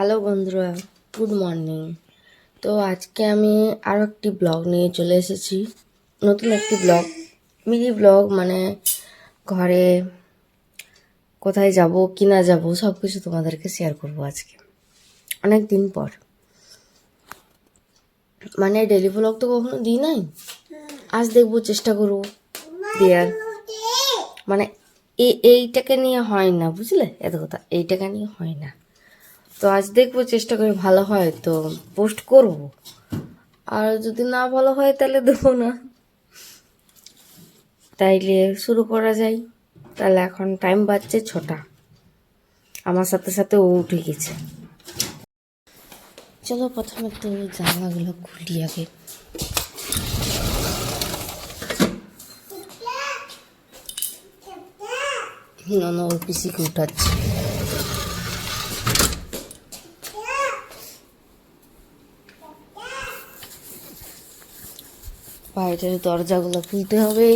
Hello বন্ধুরা, good morning. তো আজকে আমি আরও একটি ব্লগ নিয়ে চলে এসেছি, নতুন একটি ব্লগ, মিনি ব্লগ। মানে ঘরে কোথায় যাব কি না যাব সব কিছু তোমাদেরকে শেয়ার করব আজকে, অনেক দিন পর। মানে ডেলি ব্লগ তো কখনো দিই নাই, আজ দেখবো, চেষ্টা করবো দেওয়ার। মানে এইটাকে নিয়ে হয় না, বুঝলে? এত কথা, এইটাকে নিয়ে হয় না। তো আজ দেখবো, চেষ্টা করে, ভালো হয় তো পোস্ট করব, আর যদি না ভালো হয় তাহলে দেবো না। তাইলে শুরু করা যায়। তাহলে এখন টাইম বাজছে 6টা, আমার সাথে সাথে ও উঠে গেছে। চলো প্রথমে তো জানলাগুলো খুলি আগে। না ওর পিসিকে উঠাচ্ছে। বাইরের দরজাগুলো খুলতে হবে।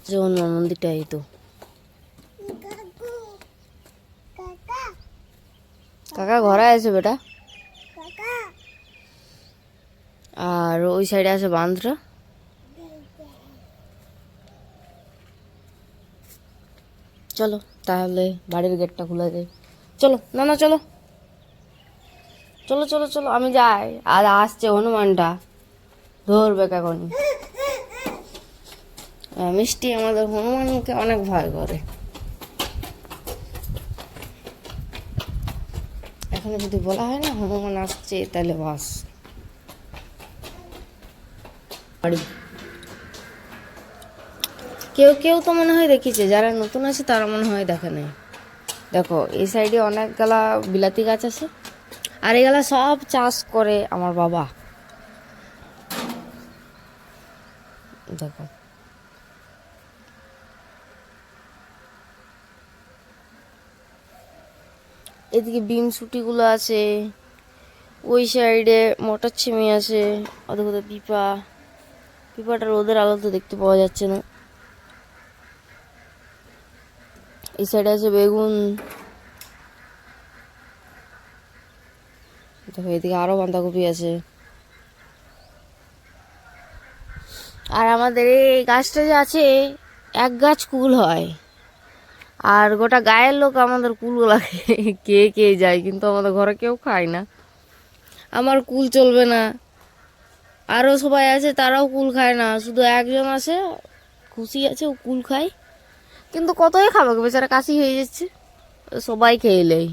যেমন মন্দিরটাই তো, কাকা ঘরে আছে বেটা, আর ওই সাইডে আছে বাঁধরা। চলো তাহলে বাড়ির গেটটা খুলে যায়। চলো না চলো চলো চলো চলো, আমি যাই। আর আসছে হনুমানটা, ধরবে কখন। মিষ্টি আমাদের হনুমানকে অনেক ভয় করে। এখন যদি বলা হয় না হনুমান আসছে, তাহলে বাস। কেউ কেউ তো মনে হয় দেখিছে, যারা নতুন আছে তারা মনে হয় দেখে নাই। দেখো এই সাইডে অনেকগুলা বিলাতি গাছ আছে, আর এগুলা সব চাষ করে আমার বাবা। দেখো এদিকে বিমসুটিগুলো আছে, ওই সাইডে মটরছিমি আছে, ওদের কোথায় পিপাটা রোদের আলো তো দেখতে পাওয়া যাচ্ছে না। এই সাইডে আছে বেগুন। দেখো এদিকে আরো বাঁধাকপি আছে। আর আমাদের এই গাছটা যে আছে, এক গাছ কুল হয়, আর গোটা গায়ের লোক আমাদের কুলগুলা কে কে যায়, কিন্তু আমাদের ঘরে কেউ খায় না। আমার কুল চলবে না, আরও সবাই আছে তারাও কুল খায় না, শুধু একজন আছে খুশি আছে, ও কুল খায়। কিন্তু কতই খাবে, বেচারা কাশি হয়ে যাচ্ছে, সবাই খেয়ে নেই।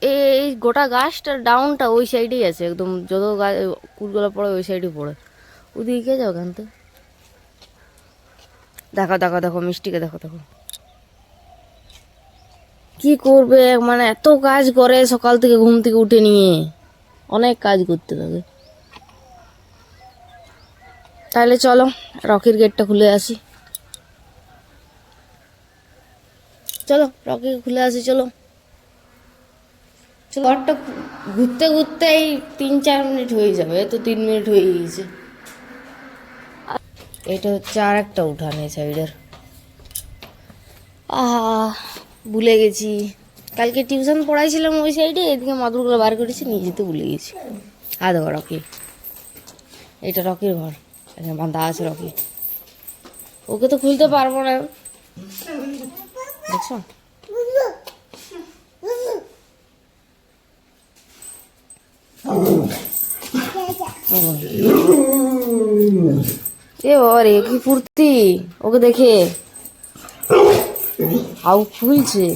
এই গোটা গাছটার ডাউনটা ওই সাইডেই আছে, একদম যত গাছ কুলগুলো পড়ে ওই সাইডে পড়ে। ওদিকে যাও ওখান থেকে। দেখো দেখো দেখো মিষ্টিকে দেখো দেখো কি করবে। মানে এত কাজ করে সকাল থেকে, ঘুম থেকে উঠে নিয়ে অনেক কাজ করতে থাকে। তাহলে চলো রকির গেটটা খুলে আসি। চলো রকি খুলে আসি, চলো। ঘরটা ঘুরতে ঘুরতে এই 3-4 মিনিট হয়ে যাবে, তো 3 মিনিট হয়ে গিয়েছে। এটা হচ্ছে আর একটা উঠান এই সাইডের। ভুলে গেছি, কালকে টিউশন পড়াইছিলাম ওই সাইডে, এদিকে মাদুরগুলো বার করেছি, নিয়ে যেতে ভুলে গেছি। দেখো রকি, এটা রকির ঘর, এখানে বাঁধা আছে রকি। ওকে তো খুলতে পারবো না, দেখছো? এ বাবারে কি ফুর্তি ওকে দেখে, হাউ খুলছে।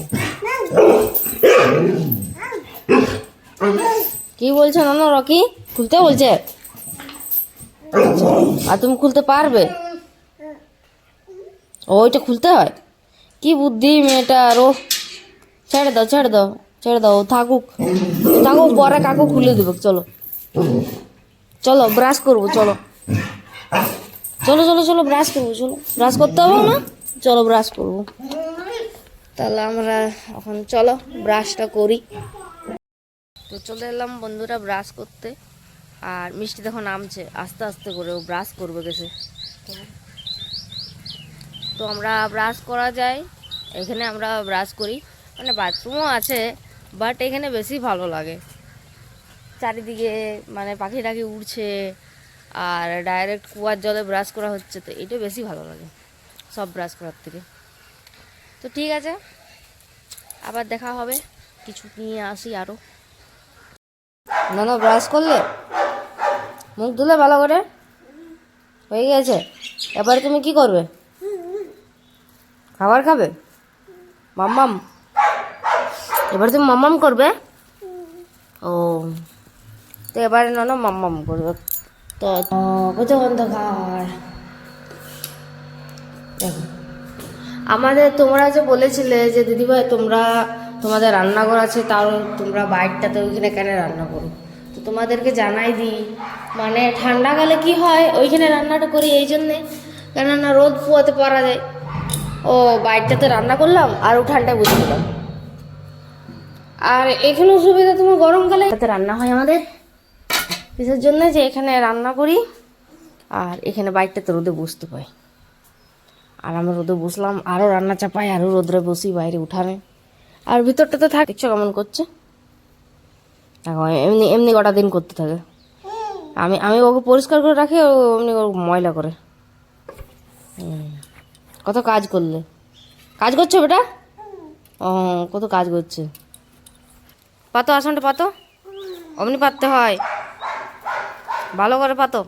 কি বলছো না রকি? খুলতে বলছে? আর তুমি খুলতে পারবে? ওইটা খুলতে হয়? কি বুদ্ধি মেয়েটার! ও ছেড়ে দাও ছেড়ে দাও ছেড়ে দাও, থাকুক থাকুক, পরে কাকু খুলে দেবে। চলো চলো ব্রাশ করবো, চলো চলো চলো চলো ব্রাশ করবো, চলো ব্রাশ করতে হবে না, চলো ব্রাশ করবো। তাহলে আমরা এখন চলো ব্রাশটা করি। তো চলে এলাম বন্ধুরা ব্রাশ করতে, আর মিষ্টি দেখো নামছে আস্তে আস্তে করে, ও ব্রাশ করবে গেছে। তো আমরা ব্রাশ করা যায় এখানে আমরা ব্রাশ করি, মানে বাথরুমও আছে, বাট এখানে বেশি ভালো লাগে। চারিদিকে মানে পাখি টাখি উড়ছে, আর ডাইরেক্ট কুয়ার জলে ব্রাশ করা হচ্ছে, তো এটা বেশি ভালো লাগে সব ব্রাশ করার থেকে। তো ঠিক আছে, আবার দেখা হবে, কিছু নিয়ে আসি আরও। না না, ব্রাশ করলে মুখ ধুলে ভালো করে হয়ে গেছে। এবারে তুমি কি করবে? খাবার খাবে? মাম্মাম, এবার তুমি মাম্মাম করবে? ও, তো এবারে না মাম্মাম করবে। তো কত অন্ধকার দেখো। আমাদের তোমরা যে বলেছিলে যে দিদিভাই তোমরা তোমাদের রান্নাঘর আছে, তাও তোমরা বাইরটাতে ওইখানে কেন রান্না করো, তো তোমাদেরকে জানাই দিই, মানে ঠান্ডাকালে কি হয় ওইখানে রান্নাটা করি এই জন্যে, কেননা রোদ পোয়াতে পারা যায়। ও বাইরটাতে রান্না করলাম আর উঠানটা বুঝে দিলাম। আর এখানেও সুবিধা, তোমার গরমকালে রান্না হয় আমাদের কিসের জন্য, যে এখানে রান্না করি আর এখানে বাইকটাতে রোদে বসতে পাই। আর আমরা রোদে বসলাম, আরও রান্না চাপাই, আরও রোদরে বসি বাইরে উঠানে। আর ভিতরটাতে থাক, দেখছো কেমন করছে দেখো, এমনি এমনি কটা দিন করতে থাকে। আমি আমি ওকে পরিষ্কার করে রাখি, ও এমনি ময়লা করে। কত কাজ করলে, কাজ করছো বেটা? ও, কত কাজ করছে। পাতো আসনটা পাতো, অমনি পাততে হয়, ভালো করে পাতো।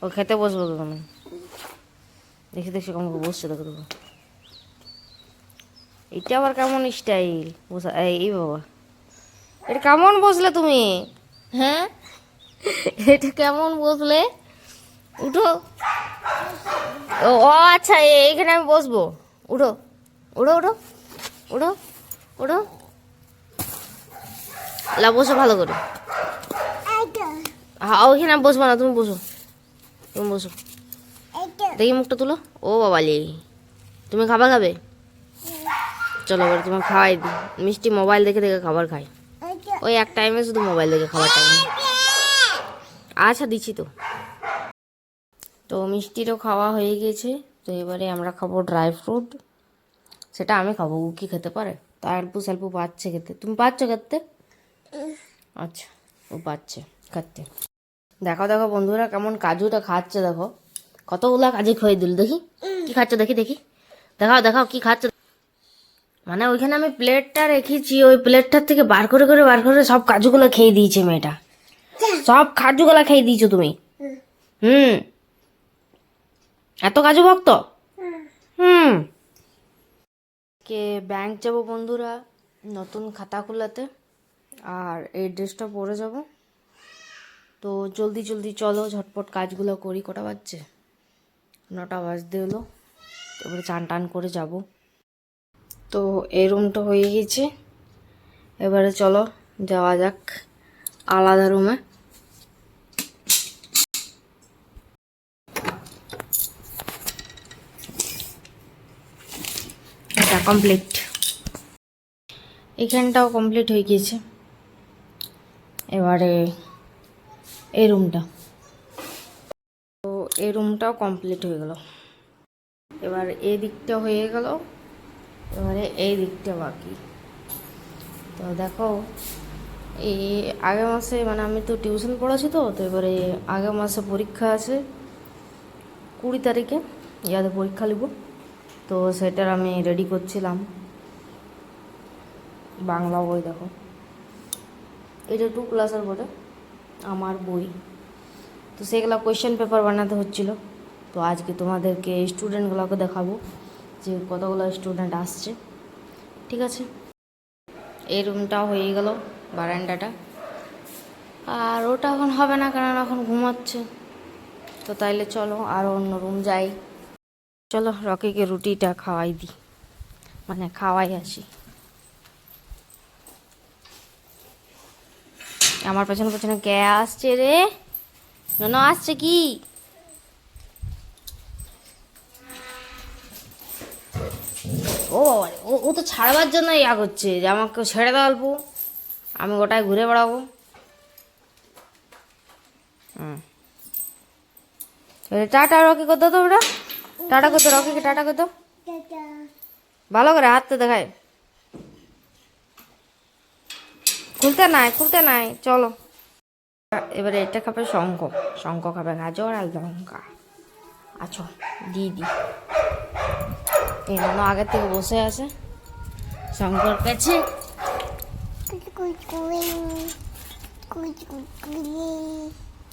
ও খেতে বসবো তো তুমি, দেখি দেখছি কেমন বসছে, দেখো দেখো। এটা আবার কেমন স্টাইল বসা, এই বাবা, এটা কেমন বসলে তুমি? হ্যাঁ, এটা কেমন বসলে? উঠো। ও ও আচ্ছা, এইখানে আমি বসবো। উঠো উঠো উঠো উঠো উঠো, লা বসো ভালো করে। হ্যাঁ, ওইখানে আমি বসবো না, তুমি বসো, তুমি বসো। দেখি মুখটা তুলো। ও বাবালি, তুমি খাবার খাবে? চলো এবার তোমার খাওয়াই দিই। মিষ্টি মোবাইল দেখে দেখে খাবার খাই, ওই এক টাইমে শুধু মোবাইল দেখে খাবার টাইম। আচ্ছা দিচ্ছি তো। তো মিষ্টিরও খাওয়া হয়ে গেছে, তো এবারে আমরা খাবো ড্রাই ফ্রুট। সেটা আমি খাবো, ও কি খেতে পারে? তা অল্প স্বল্প পাচ্ছে খেতে। তুমি পাচ্ছ খেতে? আচ্ছা, ও পাচ্ছে খাচ্ছে। দেখো দেখো বন্ধুরা, কেমন কাজুটা খাচ্ছে দেখো, কতগুলা কাজু খেয়ে দিল। দেখি কি খাচ্ছে, দেখি দেখি, দেখাও দেখাও কি খাচ্ছে। মানে ওইখানে আমি প্লেটটা রেখেছি, ওই প্লেটটার থেকে বার করে করে বার করে সব কাজুগুলো খেয়ে দিয়েছে মেয়েটা, সব কাজুগুলা খেয়ে দিয়েছো তুমি। হুম, এত কাজু ভক্ত? হুম। কে ব্যাংক যাব বন্ধুরা, নতুন খাতা খোলাতে, আর এই ড্রেসটা পরে যাব। তো জলদি জলদি চলো, ঝটপট কাজগুলো করি। কটা বাজছে? 9টা বাজতে হলো। এবারে চান টান করে যাব। তো এই রুমটা হয়ে গেছে, এবারে চলো যাওয়া যাক আলাদা রুমে। এটা কমপ্লিট, এখানটাও কমপ্লিট হয়ে গিয়েছে। এবারে এই রুমটা, তো এই রুমটাও কমপ্লিট হয়ে গেল। এবার এই দিকটা হয়ে গেল, এবারে এই দিকটা বাকি। তো দেখো, এই আগের মাসে, মানে আমি তো টিউশন পড়াচ্ছি, তো তো এবারে আগের মাসে পরীক্ষা আছে 20 তারিখে, ইয়াতে পরীক্ষা লিব। তো সেটার আমি রেডি করছিলাম। বাংলা বই দেখো, এটা 2 ক্লাসের বটে আমার বই। তো সেগুলো কোয়েশ্চেন পেপার বানাতে হচ্ছিল। তো আজকে তোমাদেরকে স্টুডেন্টগুলোকে দেখাবো যে কতগুলো স্টুডেন্ট আসছে। ঠিক আছে, এই রুমটাও হয়ে গেল, বারান্দাটা। আর ওটা এখন হবে না, কারণ এখন ঘুমাচ্ছে। তো তাইলে চলো আরও অন্য রুম যাই। চলো রকিকে রুটিটা খাওয়াই দিই, মানে খাওয়াই আসি। আমার পেছনে পেছনে কে আসছে রে? নন আসছে কি? ও বাবা, ও তো ছাড়বার জন্য ইয়া করছে যে আমাকে ছেড়ে দাও অল্প, আমি গোটায় ঘুরে বেড়াবো। হুম, টাটা রকি করতো তো ওটা, টাটা করতো রকিকে, টাটা করতো। ভালো করে হাতটা দেখায়। খুলতে নাই চলো। এবারে এটা খাবে শঙ্খ, শঙ্খ খাবে গাজর আর লঙ্কা। আচ্ছা দিদি এই জন্য আগের থেকে বসে আছে শঙ্কর কাছে।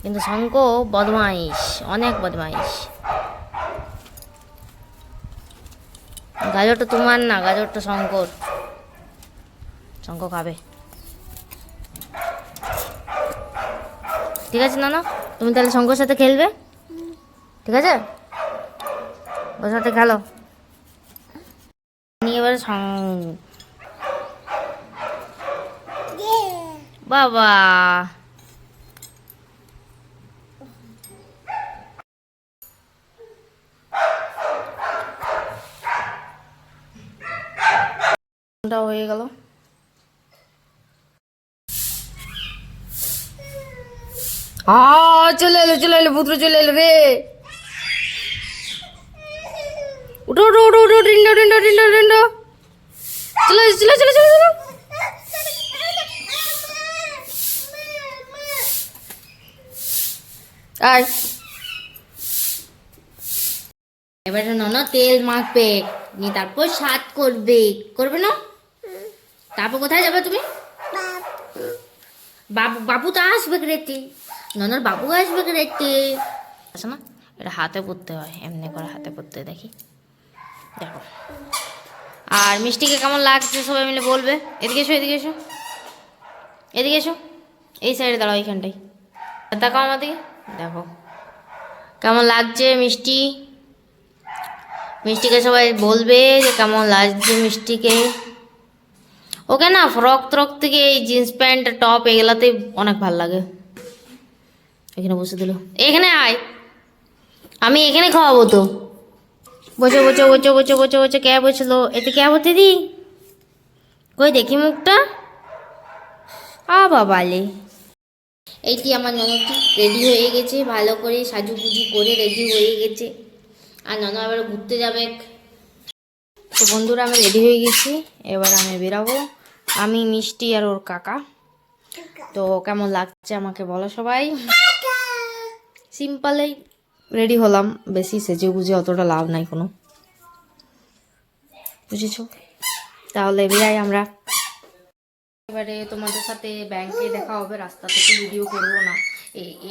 কিন্তু শঙ্খ বদমাইশ, অনেক বদমাইশ। গাজরটা তোমার না, গাজরটা শঙ্কর। শঙ্খ খাবে। ঠিক আছে না, তুমি তাহলে শঙ্কর সাথে খেলবে, ঠিক আছে? ওর সাথে খেলো। নিয়ে এবার বাবা হয়ে গেল। চলে এলো পুত্র, চলে এলো রে। উঠো উঠো উঠো উঠো, রিন্ডো রিন্ডো রিন্ডো রিন্ডো। চলে চলে চলে চলে চলো। আয় এবারে ননা তেল মাখবে, নিয়ে তারপর স্বাদ করবে, করবে না? তারপর কোথায় যাবে তুমি? বাবু তো আসবে রেতে, ননার বাবু আসবে রেতে। আসে না, এটা হাতে পরতে হয়, এমনি করে হাতে পরতে দেখি, দেখো। আর মিষ্টিকে কেমন লাগছে সবাই মিলে বলবে। এদিকে এসো এদিকে এসো এদিকে এসো, এই সাইডে দাঁড়াও, এইখানটাই দেখো আমার দিকে, দেখো কেমন লাগছে মিষ্টি। মিষ্টিকে সবাই বলবে যে কেমন লাগছে মিষ্টিকে। ওকে না ফ্রক ত্রক থেকে এই জিন্স প্যান্ট টপ এগুলাতে অনেক ভাল লাগে। এখানে বসে দিল, এখানে আয়, আমি এখানে খাওয়াবো তো। বসে বসে বসে বসে বসে বসে কে বসলো, এতে কে হতে দি, কই দেখি মুখটা। বাবালে, এইটি আমার ননদটি রেডি হয়ে গেছে, ভালো করে সাজুগুজু করে রেডি হয়ে গেছে। আর ননদ আবার ঘুরতে যাবে। তো বন্ধুরা আমি রেডি হয়ে গেছি, এবার আমি বেরাবো, আমি মিষ্টি আর ওর কাকা। তো কেমন লাগছে আমাকে বলো সবাই। সিম্পলেই রেডি হলাম, বেশি সেজে গুজে অতটা লাভ নাই কোনো, বুঝেছো? তাহলে বেরাই আমরা। এবারে তোমাদের সাথে ব্যাংকে দেখা হবে, রাস্তা থেকে ভিডিও করবো না,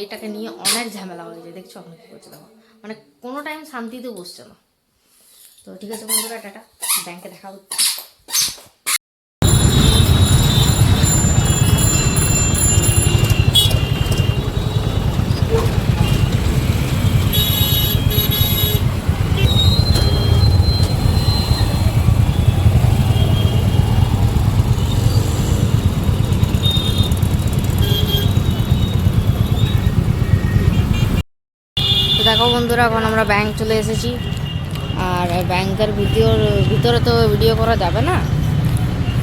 এটাকে নিয়ে অনেক ঝামেলা হয়েছে, দেখছো আমি কি করছি দেখো, মানে কোনো টাইম শান্তিতে বসছে না। তো ঠিক আছে বন্ধুরা, টাটা, ব্যাংকে দেখা হচ্ছে। তো দেখো বন্ধুরা, এখন আমরা ব্যাংক চলে এসেছি, আর ব্যাংকের ভিতরে তো ভিডিও করা যাবে না,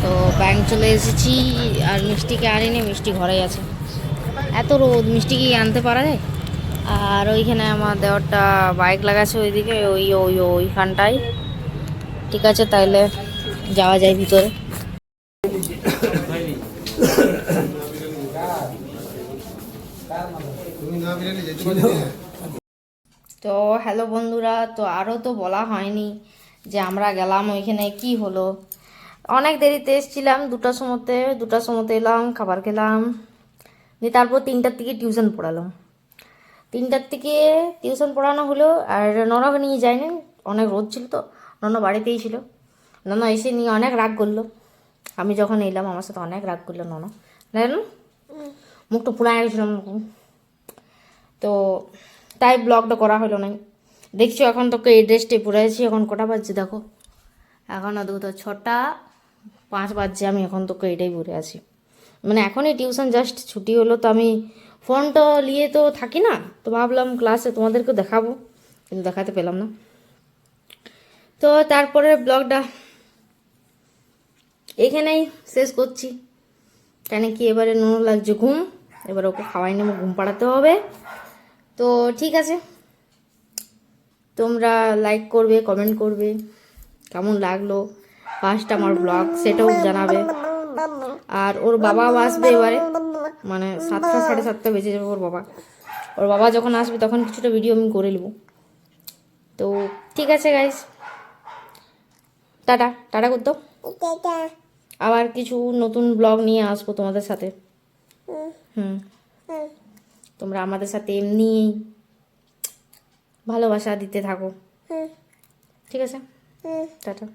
তো ব্যাংক চলে এসেছি। আর মিষ্টিকে আনিনি, মিষ্টি ঘরেই আছে, এত রোদ, মিষ্টি কি আনতে পারা যায়? আর ওইখানে আমার দেওয়ারটা বাইক লাগাচ্ছে ওইদিকে, ওইখানটায়। ঠিক আছে তাইলে যাওয়া যায় ভিতরে। তো হ্যালো বন্ধুরা, তো আরও তো বলা হয়নি যে আমরা গেলাম ওইখানে কি হলো। অনেক দেরিতে এসেছিলাম, 2টার সময়তে এলাম, খাবার খেলাম, দিয়ে তারপর 3টার থেকে টিউশন পড়ালাম। 3টার থেকে টিউশন পড়ানো হলো, আর ননাকে নিয়ে যায়নি, অনেক রোদ ছিল তো, ননা বাড়িতেই ছিল। ননা এসে নিয়ে অনেক রাগ করলো, আমি যখন এলাম আমার সাথে অনেক রাগ করলো ননা, জানো মুখটা পুরাই গেছিলাম। তো তাই ব্লগটা করা হলো না। দেখছো এখন তোকে এই ড্রেসটাই পরে আছি, এখন কটা বাজছে দেখো, এখন দুটো 6:05 বাজছে, আমি এখন তোকে এটাই পরে আছি। মানে এখনই টিউশন জাস্ট ছুটি হলো, তো আমি ফোনটা নিয়ে তো থাকি না, তো ভাবলাম ক্লাসে তোমাদেরকে দেখাবো, কিন্তু দেখাতে পেলাম না। তো তারপরে ব্লগটা এখানেই শেষ করছি, কেন কি এবারে নুন লাগছে ঘুম, এবার ওকে খাওয়াই নেবো, ঘুম পাড়াতে হবে। তো ঠিক আছে, তোমরা লাইক করবে, কমেন্ট করবে কেমন লাগলো, ফার্স্ট আমার ব্লগ, সেটাও জানাবে। আর ওর বাবাও আসবে এবারে, মানে 7টা 7:30 বেজে যাবে ওর বাবা যখন আসবে তখন কিছুটা ভিডিও আমি করে নেব। তো ঠিক আছে গাইস, টাটা টাটা করতো। আবার কিছু নতুন ব্লগ নিয়ে আসবো তোমাদের সাথে। তোমরা আমাদের সাথে এমনি ভালোবাসা দিতে থাকো, ঠিক আছে? টাটা।